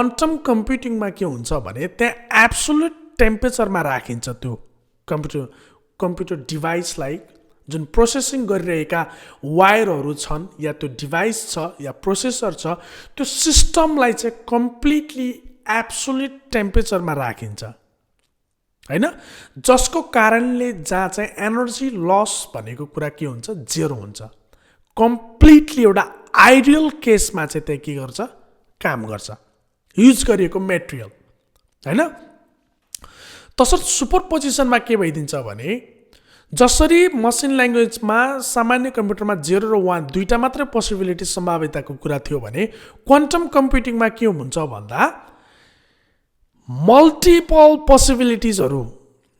Quantum कम्प्युटिङमा के हुन्छ भने त्यहाँ एब्सोल्युट टेम्परेचरमा राखिन्छ त्यो कम्प्युटर डिभाइसलाई, जुन प्रोसेसिङ गरिरहेका वायरहरू छन् या त्यो डिभाइस छ या प्रोसेसर छ, त्यो सिस्टमलाई चाहिँ कम्प्लिटली एब्सोल्युट टेम्परेचरमा राखिन्छ हैन, जसको कारणले जहाँ चाहिँ एनर्जी लस भनेको कुरा के हुन्छ, जेरो हुन्छ। कम्प्लिटली एउटा आइडियल केसमा चाहिँ त्यहाँ के गर्छ, काम गर्छ युज गरिएको मेटेरियल हैन। तसर्थ सुपरपोजिसनमा के भइदिन्छ भने जसरी मसिन ल्याङ्ग्वेजमा सामान्य कम्प्युटरमा 0 र 1 दुईटा मात्रै पोसिबिलिटी सम्भाव्यताको कुरा थियो भने क्वान्टम कम्प्युटिङमा के हुन्छ भन्दा मल्टिपल पोसिबिलिटिजहरू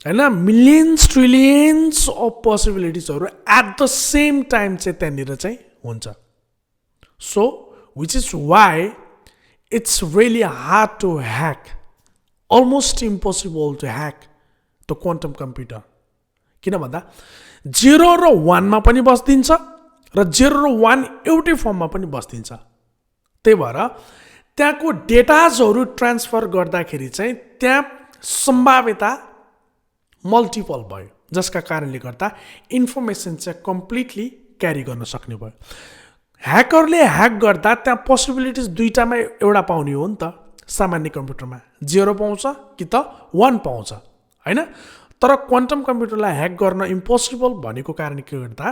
हैन, मिलियन्स ट्रिलियन्स अफ पोसिबिलिटिजहरू एट द सेम टाइम चाहिँ त्यहाँनिर चाहिँ हुन्छ। So which is why it's really hard to hack, almost impossible to hack the quantum computer. किन भन्दा 0 र 1 मा पनि बस्दिन्छ र 0 र 1 एउटै फर्ममा पनि बस्दिन्छ। त्यही भएर त्यहाँको डेटाजहरू ट्रान्सफर गर्दाखेरि चाहिँ त्यहाँ सम्भाव्यता मल्टिपल भयो, जसका कारणले गर्दा इन्फर्मेसन चाहिँ कम्प्लिटली क्यारी गर्न सक्ने भयो। ह्याकरले ह्याक गर्दा त्यहाँ पोसिबिलिटिज दुईटामा एउटा पाउने हो नि त, सामान्य कम्प्युटरमा 0 पाउँछ कि त 1 पाउँछ हैन। तर क्वान्टम कम्प्युटरलाई ह्याक गर्न इम्पोसिबल भनेको कारण के गर्दा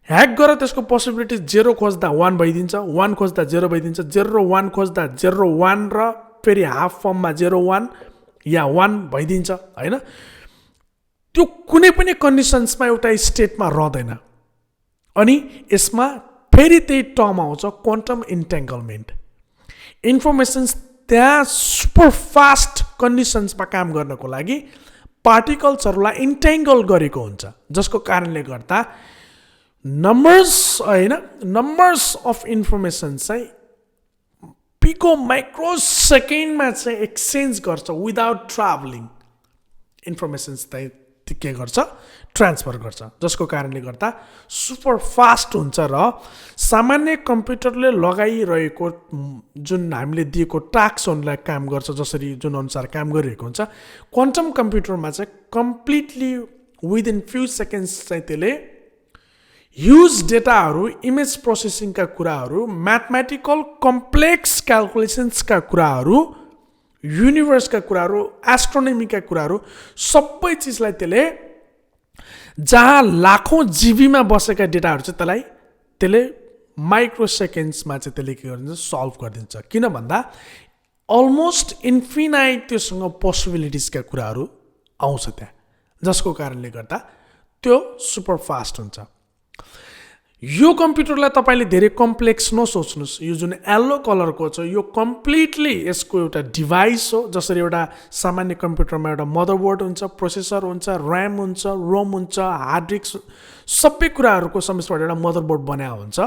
ह्याक गरेर त्यसको पोसिबिलिटी 0 खोज्दा 1 भइदिन्छ, 1 खोज्दा 0 भइदिन्छ, 0 र 1 खोज्दा 0 र 1 र फेरि हाफ फर्ममा 0 1 या 1 भइदिन्छ हैन। त्यो कुनै पनि कन्डिसन्समा एउटा स्टेटमा रहँदैन। अनि यसमा फेरि त्यही टर्म आउँछ क्वान्टम इन्टेङ्गलमेन्ट। इन्फर्मेसन्स त्यहाँ सुपर फास्ट कन्डिसन्समा काम गर्नको लागि पार्टिकल्सहरूलाई इन्टेङ्गल गरेको हुन्छ, जसको कारणले गर्दा नम्बर्स अफ इन्फर्मेसन चाहिँ पिको माइक्रो सेकेन्डमा चाहिँ एक्सचेन्ज गर्छ विदाउट ट्राभलिङ। इन्फर्मेसन्स चाहिँ के गर्छ, ट्रान्सफर गर्छ, जसको कारणले गर्दा सुपर फास्ट हुन्छ र सामान्य कम्प्युटरले लगाइरहेको जुन हामीले दिएको टास्कहरूलाई काम गर्छ, जसरी जुन अनुसार काम गरिरहेको हुन्छ, क्वान्टम कम्प्युटरमा चाहिँ कम्प्लिटली विदिन फ्यु सेकेन्ड्स चाहिँ त्यसले ह्युज डेटाहरू, इमेज प्रोसेसिङका कुराहरू, म्याथमेटिकल कम्प्लेक्स क्यालकुलेसन्सका कुराहरू, युनिभर्सका कुराहरू, एस्ट्रोनोमीका कुराहरू, सबै चिजलाई त्यसले जहाँ लाखौँ जीबीमा बसेका डेटाहरू चाहिँ त्यसले माइक्रो सेकेन्ड्समा चाहिँ त्यसले के गरिदिन्छ, सल्भ गरिदिन्छ। किन भन्दा अलमोस्ट इन्फिनाइट त्योसँग पोसिबिलिटिजका कुराहरू आउँछ त्यहाँ, जसको कारणले गर्दा त्यो सुपर फास्ट हुन्छ। यो कम्प्युटरलाई तपाईँले धेरै कम्प्लेक्स नसोच्नुहोस्। यो जुन येल्लो कलरको छ यो कम्प्लिटली यसको एउटा डिभाइस हो। जसरी एउटा सामान्य कम्प्युटरमा एउटा मदरबोर्ड हुन्छ, प्रोसेसर हुन्छ, ऱ्याम हुन्छ, रोम हुन्छ, हार्ड डिस्क, सबै कुराहरूको समिश्रण एउटा मदरबोर्ड बनाएको हुन्छ।